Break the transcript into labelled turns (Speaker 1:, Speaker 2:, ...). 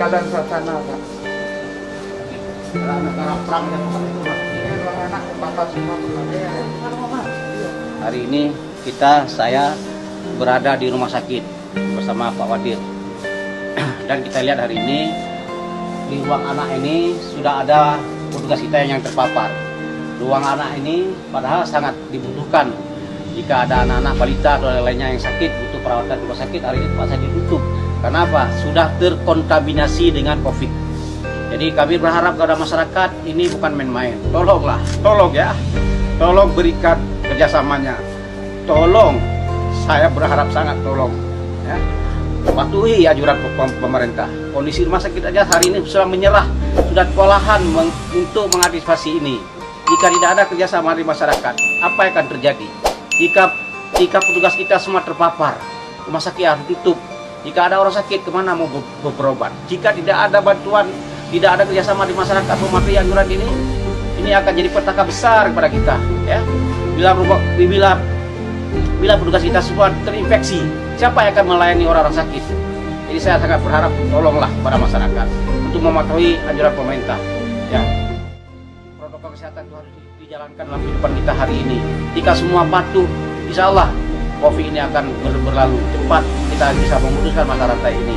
Speaker 1: keadaan suasana, Pak?
Speaker 2: Negara perang yang
Speaker 1: Anak bapak semua
Speaker 2: hari ini saya berada di rumah sakit bersama Pak Wadir. Dan kita lihat hari ini di ruang anak ini sudah ada petugas kita yang terpapar. Ruang anak ini padahal sangat dibutuhkan. Jika ada anak-anak balita atau lainnya yang sakit butuh perawatan di rumah sakit, hari ini terpaksa ditutup. Kenapa? Sudah terkontaminasi dengan COVID. Jadi kami berharap kepada masyarakat ini bukan main-main. Tolonglah, tolong ya. Tolong berikan kerjasamanya. Tolong, saya berharap sangat tolong. Ya. Patuhi anjuran pemerintah. Kondisi rumah sakit aja hari ini sudah menyerah, sudah kewalahan untuk mengantisipasi ini. Jika tidak ada kerjasama di masyarakat, apa yang akan terjadi? Jika petugas kita semua terpapar, rumah sakit harus tutup. Jika ada orang sakit, kemana mau berobat? Jika tidak ada bantuan, tidak ada kerjasama di masyarakat mematuhi anjuran ini akan jadi petaka besar kepada kita. Ya, bila petugas kita semua terinfeksi, siapa yang akan melayani orang-orang sakit? Jadi saya sangat berharap tolonglah kepada masyarakat untuk mematuhi anjuran pemerintah. Ya, protokol kesehatan itu harus dijalankan dalam kehidupan kita hari ini. Jika semua patuh, insya Allah COVID ini akan berlalu cepat. Kita bisa memutuskan mata rantai ini.